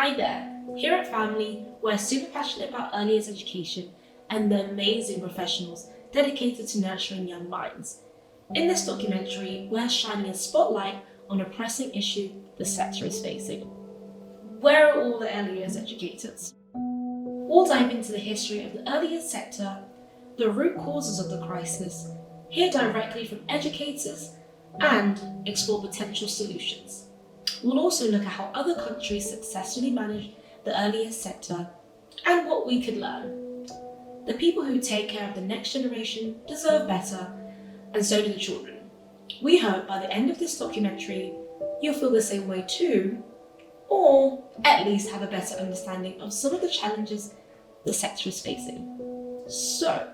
Hi there, here at Family, we're super passionate about early years education and the amazing professionals dedicated to nurturing young minds. In this documentary, we're shining a spotlight on a pressing issue the sector is facing. Where are all the early years educators? We'll dive into the history of the early years sector, the root causes of the crisis, hear directly from educators, and explore potential solutions. We'll also look at how other countries successfully manage the early years sector and what we could learn. The people who take care of the next generation deserve better, and so do the children. We hope by the end of this documentary, you'll feel the same way too, or at least have a better understanding of some of the challenges the sector is facing. So,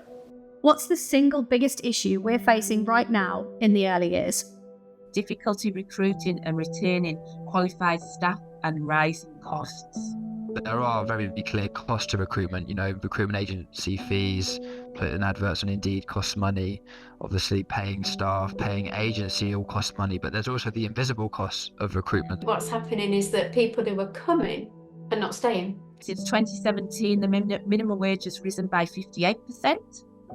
what's the single biggest issue we're facing right now in the early years? Difficulty recruiting and retaining qualified staff and rising costs. There are very clear costs to recruitment. Recruitment agency fees, putting adverts on Indeed costs money. Obviously, paying staff, paying agency all costs money. But there's also the invisible costs of recruitment. What's happening is that people who are coming are not staying. Since 2017, the minimum wage has risen by 58%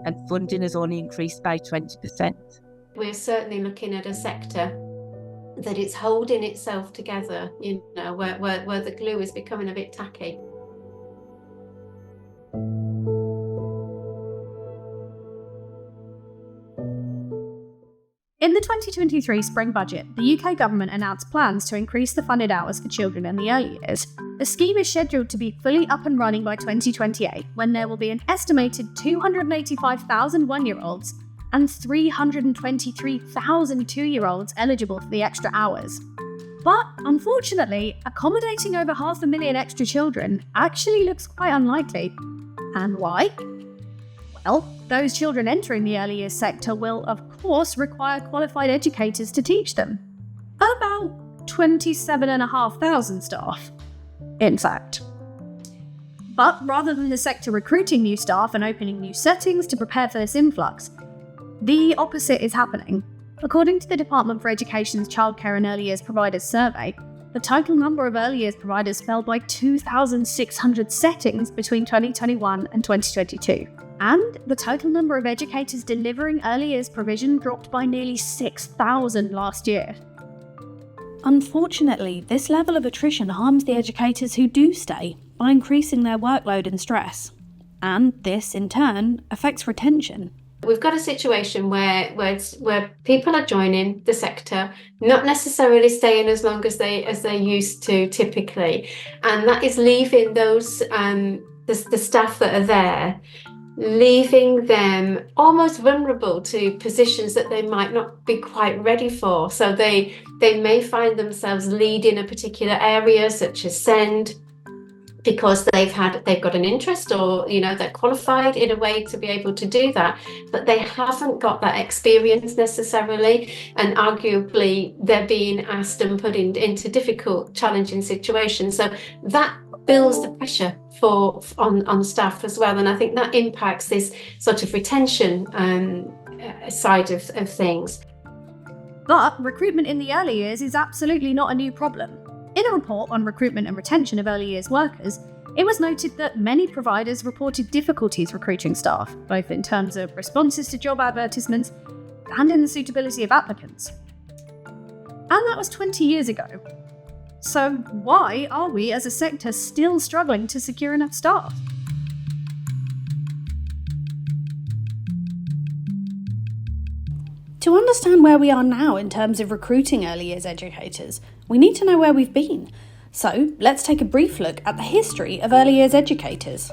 and funding has only increased by 20%. We're certainly looking at a sector that it's holding itself together, where the glue is becoming a bit tacky. In the 2023 spring budget, the UK government announced plans to increase the funded hours for children in the early years. The scheme is scheduled to be fully up and running by 2028, when there will be an estimated 285,000 one-year-olds and 323,000 two-year-olds eligible for the extra hours. But unfortunately, accommodating over 500,000 extra children actually looks quite unlikely. And why? Well, those children entering the early years sector will, of course, require qualified educators to teach them. About 27,500 staff, in fact. But rather than the sector recruiting new staff and opening new settings to prepare for this influx, the opposite is happening. According to the Department for Education's Childcare and Early Years Providers survey, the total number of early years providers fell by 2,600 settings between 2021 and 2022. And the total number of educators delivering early years provision dropped by nearly 6,000 last year. Unfortunately, this level of attrition harms the educators who do stay by increasing their workload and stress. And this, in turn, affects retention. We've got a situation where people are joining the sector, not necessarily staying as long as they used to typically, and that is leaving those the staff that are there, leaving them almost vulnerable to positions that they might not be quite ready for. So they may find themselves leading a particular area, such as SEND, because they've got an interest, or they're qualified in a way to be able to do that, but they haven't got that experience necessarily, and arguably they're being asked and put into difficult, challenging situations. So that builds the pressure on staff as well, and I think that impacts this sort of retention side of things. But recruitment in the early years is absolutely not a new problem. In a report on recruitment and retention of early years workers, it was noted that many providers reported difficulties recruiting staff, both in terms of responses to job advertisements and in the suitability of applicants. And that was 20 years ago. So why are we as a sector still struggling to secure enough staff? To understand where we are now in terms of recruiting early years educators, we need to know where we've been. So let's take a brief look at the history of early years educators.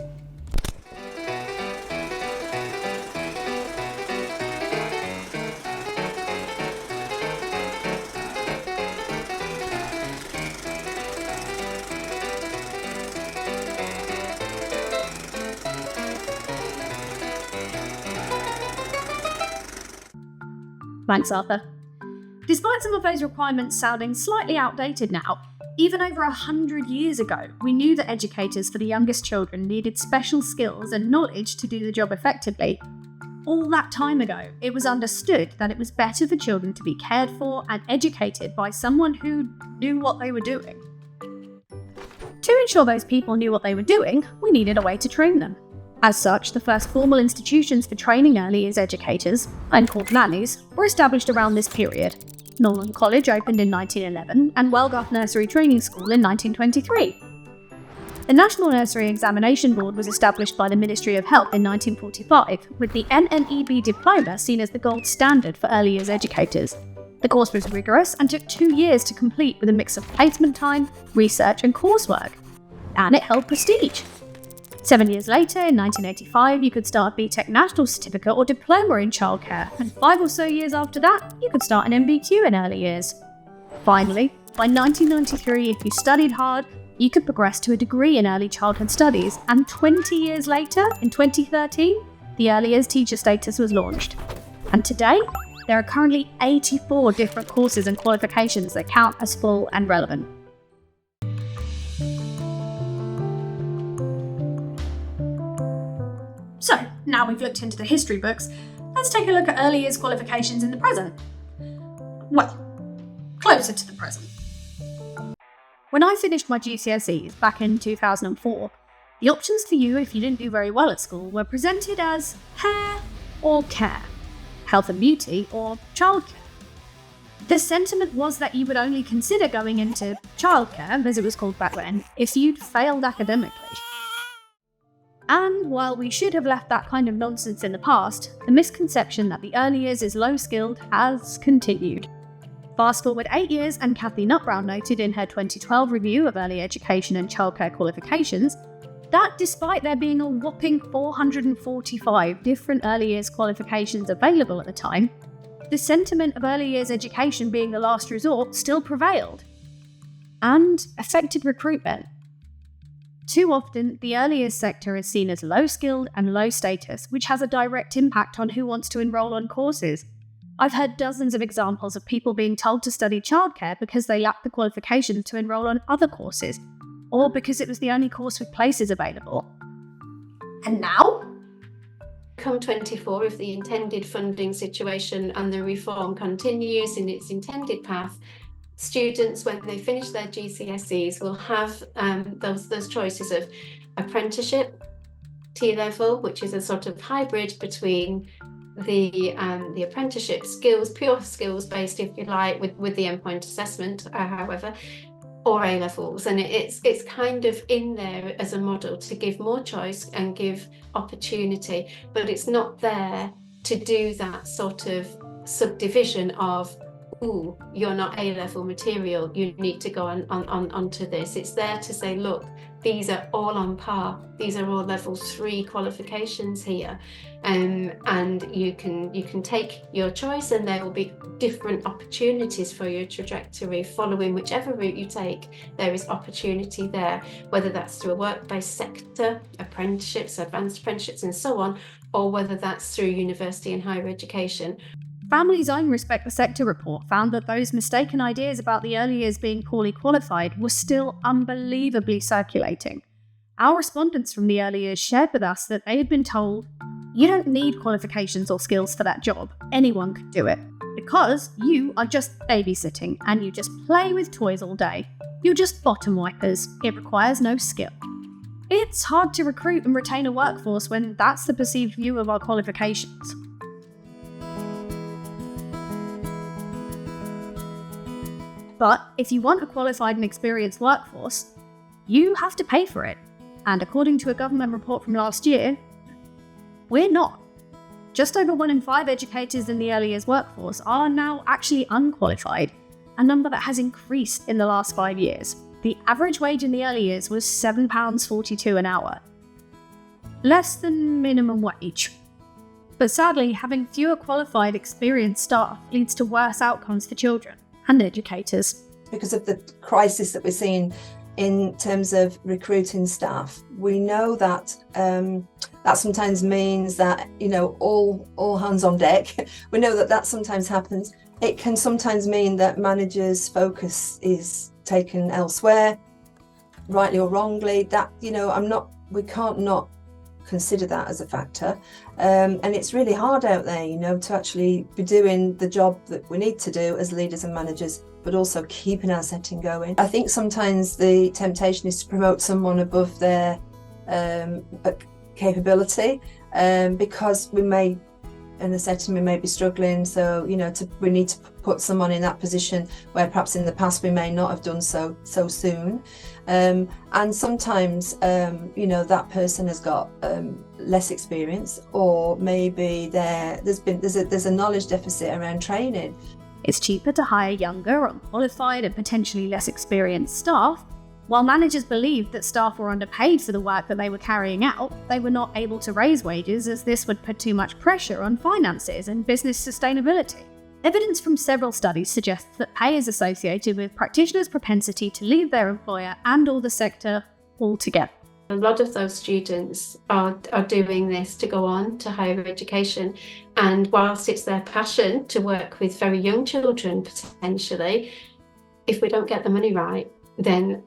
Thanks, Arthur. Despite some of those requirements sounding slightly outdated now, even over 100 years ago, we knew that educators for the youngest children needed special skills and knowledge to do the job effectively. All that time ago, it was understood that it was better for children to be cared for and educated by someone who knew what they were doing. To ensure those people knew what they were doing, we needed a way to train them. As such, the first formal institutions for training early years educators, and called nannies, were established around this period. Norland College opened in 1911 and Wellgarth Nursery Training School in 1923. The National Nursery Examination Board was established by the Ministry of Health in 1945, with the NNEB diploma seen as the gold standard for early years educators. The course was rigorous and took 2 years to complete with a mix of placement time, research and coursework. And it held prestige. 7 years later, in 1985, you could start a BTEC National Certificate or Diploma in Childcare, and 5 or so years after that, you could start an MBQ in early years. Finally, by 1993, if you studied hard, you could progress to a degree in early childhood studies, and 20 years later, in 2013, the early years teacher status was launched. And today, there are currently 84 different courses and qualifications that count as full and relevant. So, now we've looked into the history books, let's take a look at early years qualifications in the present. Well, closer to the present. When I finished my GCSEs back in 2004, the options for you if you didn't do very well at school were presented as hair or care, health and beauty or childcare. The sentiment was that you would only consider going into childcare, as it was called back then, if you'd failed academically. And while we should have left that kind of nonsense in the past, the misconception that the early years is low-skilled has continued. Fast forward 8 years, and Kathy Nutbrown noted in her 2012 review of early education and childcare qualifications that despite there being a whopping 445 different early years qualifications available at the time, the sentiment of early years education being the last resort still prevailed and affected recruitment. Too often, the early years sector is seen as low-skilled and low status, which has a direct impact on who wants to enrol on courses. I've heard dozens of examples of people being told to study childcare because they lack the qualifications to enrol on other courses, or because it was the only course with places available. And now? Come 24, if the intended funding situation and the reform continues in its intended path, students, when they finish their GCSEs, will have those choices of apprenticeship, T-level, which is a sort of hybrid between the apprenticeship skills, pure skills based, if you like, with the endpoint assessment, however, or A-levels, and it's kind of in there as a model to give more choice and give opportunity, but it's not there to do that sort of subdivision of, ooh, you're not A-level material, you need to go onto this. It's there to say, look, these are all on par. These are all level 3 qualifications here, and you can take your choice, and there will be different opportunities for your trajectory following whichever route you take. There is opportunity there, whether that's through a work-based sector, apprenticeships, advanced apprenticeships, and so on, or whether that's through university and higher education. Family's own Respect the Sector report found that those mistaken ideas about the early years being poorly qualified were still unbelievably circulating. Our respondents from the early years shared with us that they had been told, you don't need qualifications or skills for that job, anyone could do it, because you are just babysitting and you just play with toys all day. You're just bottom wipers, it requires no skill. It's hard to recruit and retain a workforce when that's the perceived view of our qualifications. But if you want a qualified and experienced workforce, you have to pay for it. And according to a government report from last year, we're not. Just over 1 in 5 educators in the early years workforce are now actually unqualified, a number that has increased in the last 5 years. The average wage in the early years was £7.42 an hour. Less than minimum wage. But sadly, having fewer qualified, experienced staff leads to worse outcomes for children and educators. Because of the crisis that we're seeing in terms of recruiting staff, we know that that sometimes means that, all hands on deck. We know that sometimes happens. It can sometimes mean that managers' focus is taken elsewhere, rightly or wrongly. That, we can't not consider that as a factor. And it's really hard out there, to actually be doing the job that we need to do as leaders and managers but also keeping our setting going. I think sometimes the temptation is to promote someone above their capability, because we may, in the setting, we may be struggling. So, we need to put someone in that position where perhaps in the past we may not have done so soon. And sometimes, that person has got less experience, or maybe there's a knowledge deficit around training. It's cheaper to hire younger, unqualified and potentially less experienced staff. While managers believed that staff were underpaid for the work that they were carrying out, they were not able to raise wages, as this would put too much pressure on finances and business sustainability. Evidence from several studies suggests that pay is associated with practitioners' propensity to leave their employer and/or the sector altogether. A lot of those students are doing this to go on to higher education, and whilst it's their passion to work with very young children potentially, if we don't get the money right, then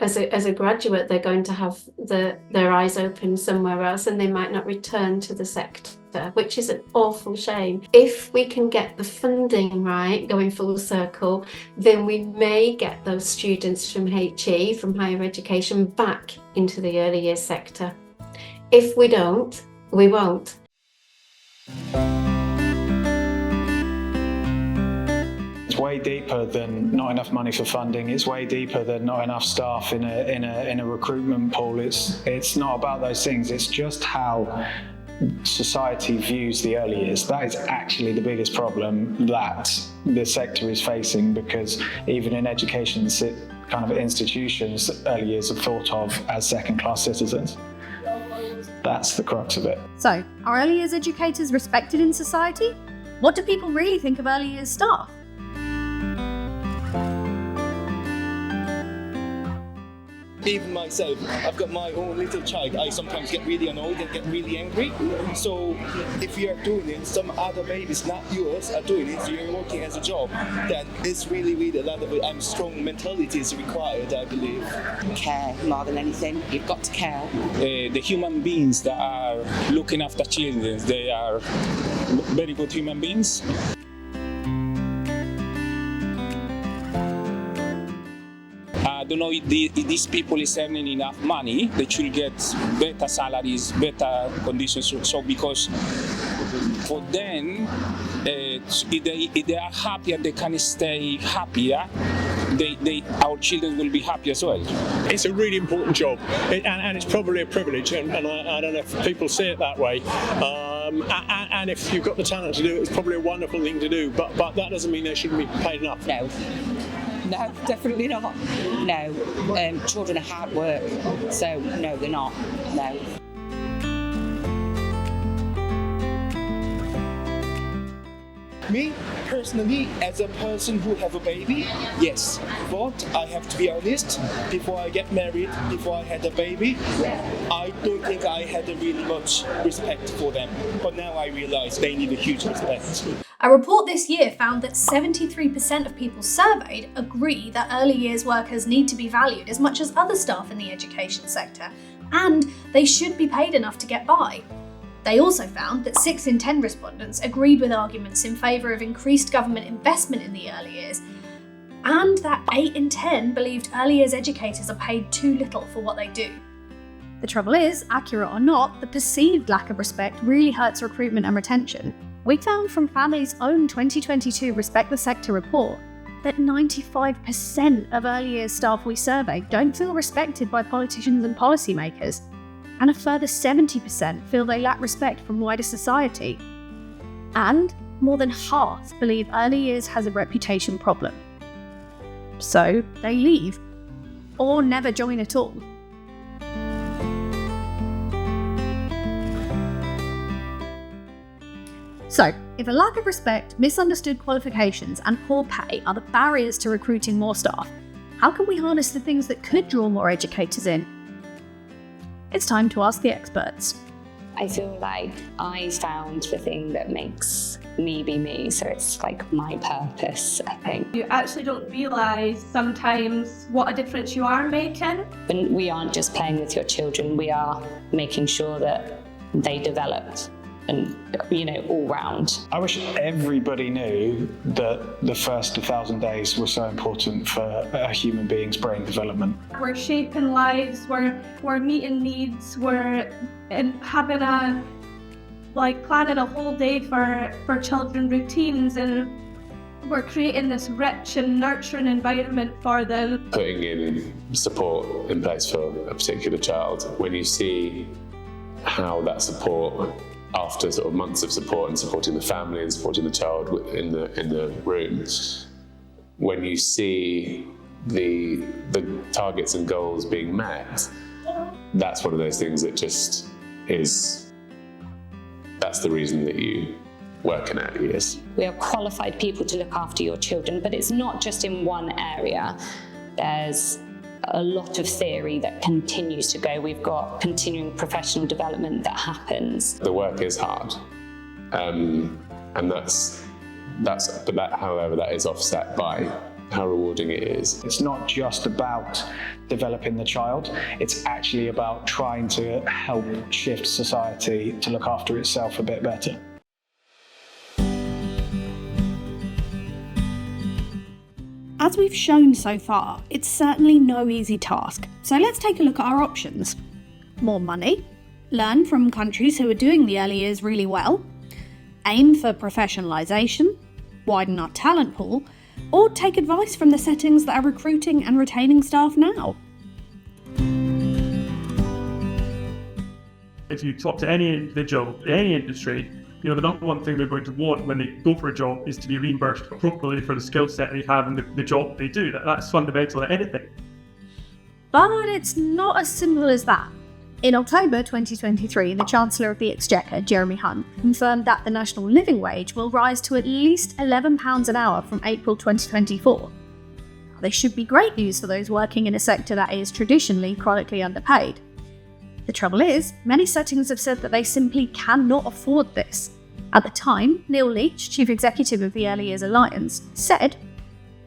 as a graduate they're going to have their eyes open somewhere else, and they might not return to the sector, which is an awful shame. If we can get the funding right, going full circle, then we may get those students from HE, from higher education, back into the early years sector. If we don't, we won't. It's way deeper than not enough money for funding. It's way deeper than not enough staff in a recruitment pool. It's not about those things. It's just how society views the early years. That is actually the biggest problem that the sector is facing, because even in education kind of institutions, early years are thought of as second-class citizens. That's the crux of it. So, are early years educators respected in society? What do people really think of early years staff? Even myself, I've got my own little child. I sometimes get really annoyed and get really angry. So if you are doing it, some other babies, not yours, are doing it, so you're working as a job, then it's really a lot of strong mentality is required, I believe. Care more than anything. You've got to care. The human beings that are looking after children, they are very good human beings. I don't know if these people is earning enough money, they should get better salaries, better conditions. So because for them, if they are happier, they can stay happier. Our children will be happy as well. It's a really important job, and it's probably a privilege, and I don't know if people see it that way. And if you've got the talent to do it, it's probably a wonderful thing to do, but that doesn't mean they shouldn't be paid enough. No, definitely not. No, children are hard work, so no, they're not. No. Me, personally, as a person who have a baby, yes. But I have to be honest, before I get married, before I had a baby, I don't think I had really much respect for them. But now I realize they need a huge respect. A report this year found that 73% of people surveyed agree that early years workers need to be valued as much as other staff in the education sector, and they should be paid enough to get by. They also found that 6 in 10 respondents agreed with arguments in favour of increased government investment in the early years, and that 8 in 10 believed early years educators are paid too little for what they do. The trouble is, accurate or not, the perceived lack of respect really hurts recruitment and retention. We found from Family's own 2022 Respect the Sector report that 95% of early years staff we surveyed don't feel respected by politicians and policymakers, and a further 70% feel they lack respect from wider society. And more than half believe early years has a reputation problem. So they leave, or never join at all. So, if a lack of respect, misunderstood qualifications, and poor pay are the barriers to recruiting more staff, how can we harness the things that could draw more educators in? It's time to ask the experts. I feel like I found the thing that makes me be me, so it's like my purpose, I think. You actually don't realise sometimes what a difference you are making. And we aren't just playing with your children, we are making sure that they develop and, all round. I wish everybody knew that the first 1,000 days were so important for a human being's brain development. We're shaping lives, we're meeting needs, we're having planning a whole day for children routines, and we're creating this rich and nurturing environment for them. Putting in support in place for a particular child, when you see how that support, after sort of months of support and supporting the family and supporting the child in the room, when you see the targets and goals being met, that's one of those things that just is, that's the reason that you work in Early Years. We are qualified people to look after your children, but it's not just in one area. There's a lot of theory that continues to go. We've got continuing professional development that happens. The work is hard, and that's but that, however, that is offset by how rewarding it is. It's not just about developing the child, it's actually about trying to help shift society to look after itself a bit better. As we've shown so far, it's certainly no easy task. So let's take a look at our options. More money, learn from countries who are doing the early years really well, aim for professionalisation, widen our talent pool, or take advice from the settings that are recruiting and retaining staff now. If you talk to any individual in any industry, the number one thing they're going to want when they go for a job is to be reimbursed appropriately for the skill set they have and the job they do. That's fundamental to anything. But it's not as simple as that. In October 2023, the Chancellor of the Exchequer, Jeremy Hunt, confirmed that the national living wage will rise to at least £11 an hour from April 2024. This should be great news for those working in a sector that is traditionally chronically underpaid. The trouble is, many settings have said that they simply cannot afford this. At the time, Neil Leach, Chief Executive of the Early Years Alliance, said,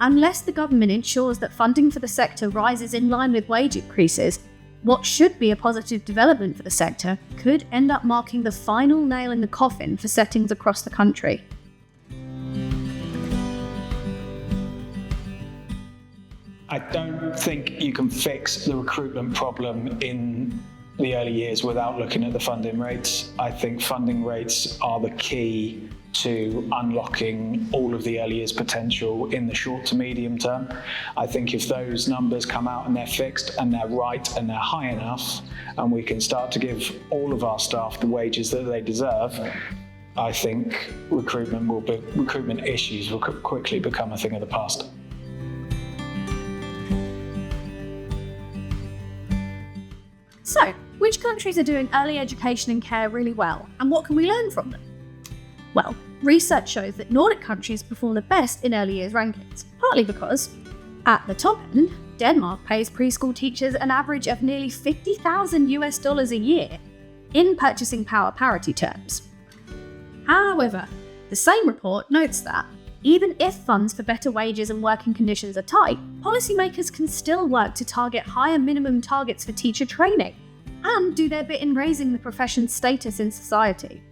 "Unless the government ensures that funding for the sector rises in line with wage increases, what should be a positive development for the sector could end up marking the final nail in the coffin for settings across the country." I don't think you can fix the recruitment problem in the early years without looking at the funding rates. I think funding rates are the key to unlocking all of the early years potential in the short to medium term. I think if those numbers come out and they're fixed and they're right and they're high enough, and we can start to give all of our staff the wages that they deserve, I think recruitment issues will quickly become a thing of the past. So, which countries are doing early education and care really well, and what can we learn from them? Well, research shows that Nordic countries perform the best in early years rankings, partly because, at the top end, Denmark pays preschool teachers an average of nearly $50,000 a year in purchasing power parity terms. However, the same report notes that, even if funds for better wages and working conditions are tight, policymakers can still work to target higher minimum targets for teacher training and do their bit in raising the profession's status in society.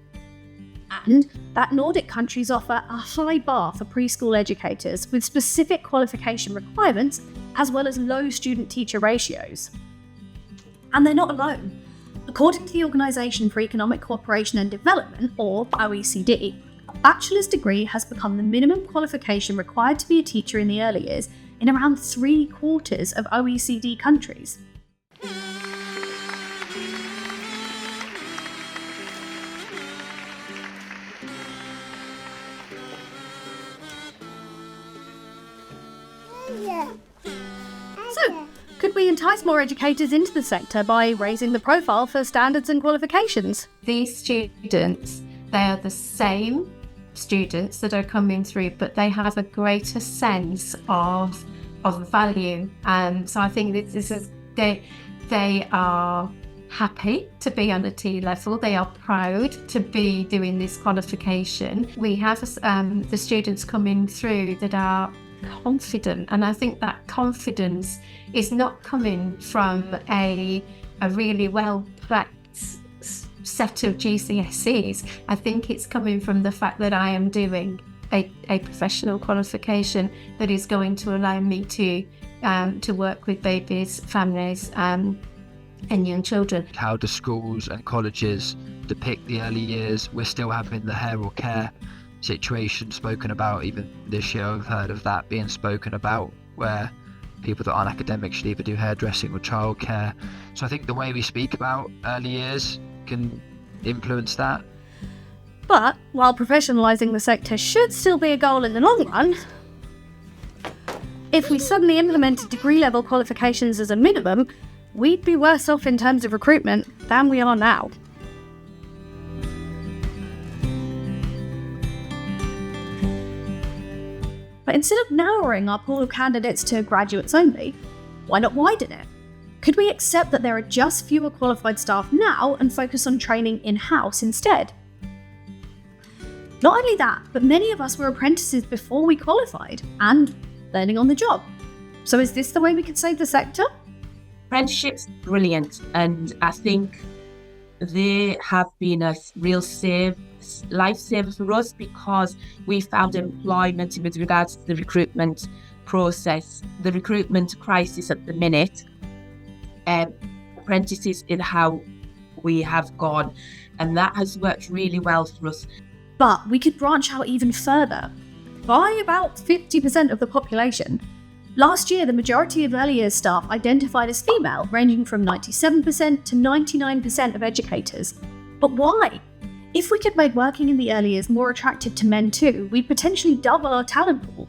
And that Nordic countries offer a high bar for preschool educators with specific qualification requirements as well as low student-teacher ratios. And they're not alone. According to the Organisation for Economic Cooperation and Development, or OECD, a bachelor's degree has become the minimum qualification required to be a teacher in the early years in around 3/4 of OECD countries. So, could we entice more educators into the sector by raising the profile for standards and qualifications? These students, they are the same students that are coming through, but they have a greater sense of value. So I think this is they are happy to be on the T level. They are proud to be doing this qualification. We have the students coming through that are confident, and I think that confidence is not coming from a really well practiced set of GCSEs. I think it's coming from the fact that I am doing a professional qualification that is going to allow me to work with babies, families, and young children. How do schools and colleges depict the early years? We're still having the hair or care situation spoken about. Even this year I've heard of that being spoken about, where people that aren't academic should either do hairdressing or childcare. So I think the way we speak about early years can influence that. But while professionalising the sector should still be a goal in the long run, if we suddenly implemented degree level qualifications as a minimum, we'd be worse off in terms of recruitment than we are now. But instead of narrowing our pool of candidates to graduates only, why not widen it? Could we accept that there are just fewer qualified staff now and focus on training in-house instead? Not only that, but many of us were apprentices before we qualified and learning on the job. So is this the way we could save the sector? Apprenticeships, brilliant, and I think they have been a real lifesaver for us, because we found employment with regards to the recruitment process. The recruitment crisis at the minute, apprentices in how we have gone, and that has worked really well for us. But we could branch out even further. By about 50% of the population, last year the majority of early years staff identified as female, ranging from 97% to 99% of educators. But why? If we could make working in the early years more attractive to men too, we'd potentially double our talent pool.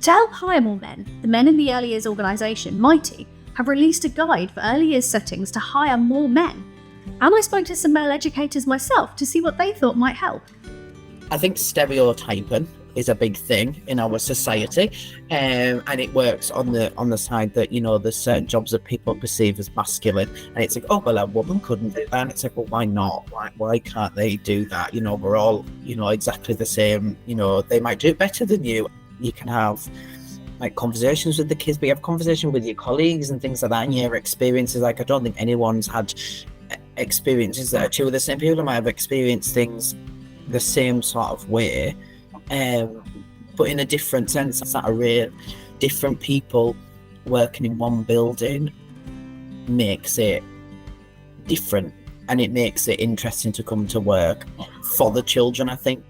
To help hire more men, the Men in the Early Years organisation, Mighty, have released a guide for early years settings to hire more men. And I spoke to some male educators myself to see what they thought might help. I think stereotyping is a big thing in our society, and it works on the side that, you know, there's certain jobs that people perceive as masculine, and it's like, oh well, a woman couldn't do that, and it's like, well, why not? Why can't they do that? You know, we're all, you know, exactly the same. You know, they might do it better than you. You can have like conversations with the kids, but you have conversation with your colleagues and things like that, and your experiences. Like, I don't think anyone's had experiences that are two of the same people. Might have experienced things the same sort of way, but in a different sense. It's that different people working in one building makes it different, and it makes it interesting to come to work for the children, I think.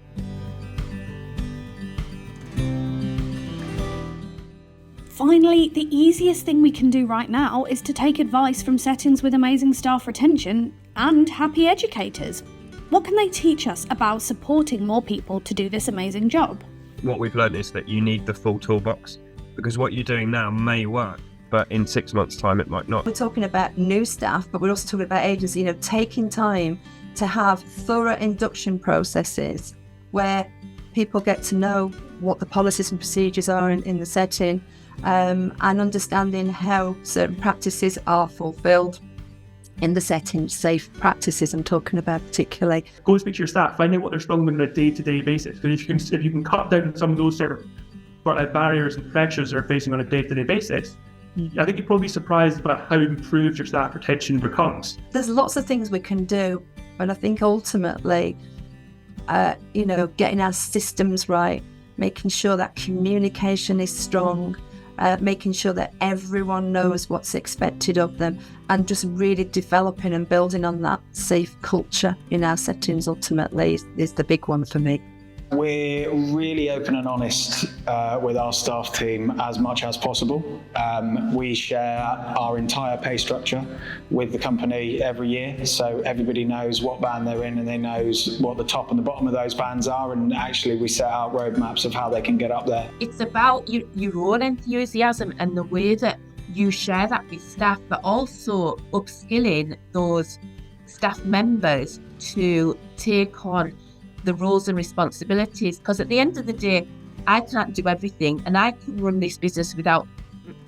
Finally, the easiest thing we can do right now is to take advice from settings with amazing staff retention and happy educators. What can they teach us about supporting more people to do this amazing job? What we've learned is that you need the full toolbox, because what you're doing now may work, but in 6 months' time it might not. We're talking about new staff, but we're also talking about agency, you know, taking time to have thorough induction processes where people get to know what the policies and procedures are in the setting, and understanding how certain practices are fulfilled in the setting. Safe practices I'm talking about particularly. Go and speak to your staff, find out what they're struggling with on a day-to-day basis. Because if you can cut down some of those sort of barriers and pressures they're facing on a day-to-day basis, I think you'd probably be surprised about how improved your staff retention becomes. There's lots of things we can do, but I think ultimately, you know, getting our systems right, making sure that communication is strong, making sure that everyone knows what's expected of them, and just really developing and building on that safe culture in our settings ultimately is the big one for me. We're really open and honest with our staff team as much as possible. We share our entire pay structure with the company every year, so everybody knows what band they're in and they knows what the top and the bottom of those bands are, and actually we set out roadmaps of how they can get up there. It's about your own enthusiasm and the way that you share that with staff, but also upskilling those staff members to take on the roles and responsibilities, because at the end of the day, I can't do everything, and I can run this business without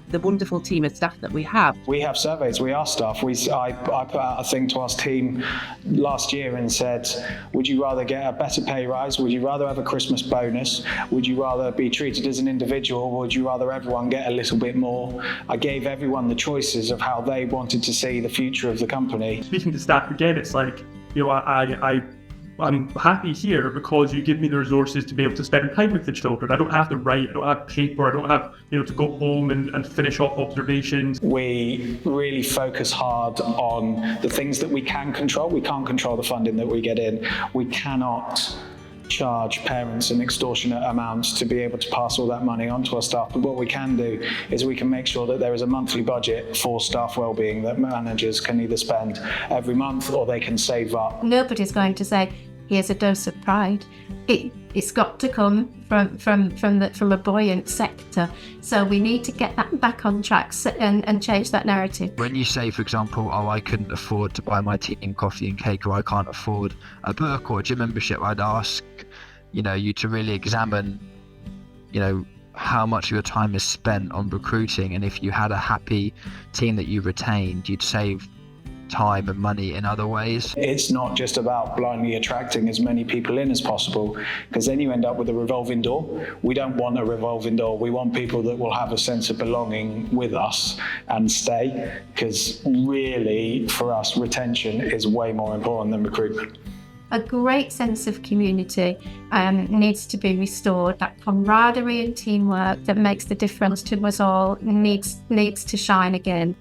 the wonderful team of staff that we have. We have surveys, we ask staff. I put out a thing to our team last year and said, would you rather get a better pay rise? Would you rather have a Christmas bonus? Would you rather be treated as an individual? Or would you rather everyone get a little bit more? I gave everyone the choices of how they wanted to see the future of the company. Speaking to staff again, it's like, I'm happy here because you give me the resources to be able to spend time with the children. I don't have to write, I don't have paper, I don't have, to go home and finish off observations. We really focus hard on the things that we can control. We can't control the funding that we get in. We cannot charge parents an extortionate amounts to be able to pass all that money on to our staff. But what we can do is we can make sure that there is a monthly budget for staff wellbeing that managers can either spend every month or they can save up. Nobody's going to say, here's a dose of pride. It's got to come from a buoyant sector. So we need to get that back on track and change that narrative. When you say, for example, I couldn't afford to buy my team coffee and cake, or I can't afford a book or a gym membership, I'd ask, you to really examine, how much of your time is spent on recruiting, and if you had a happy team that you retained, you'd save time and money in other ways. It's not just about blindly attracting as many people in as possible, because then you end up with a revolving door. We don't want a revolving door. We want people that will have a sense of belonging with us and stay, because really for us retention is way more important than recruitment. A great sense of community needs to be restored. That camaraderie and teamwork that makes the difference to us all needs to shine again.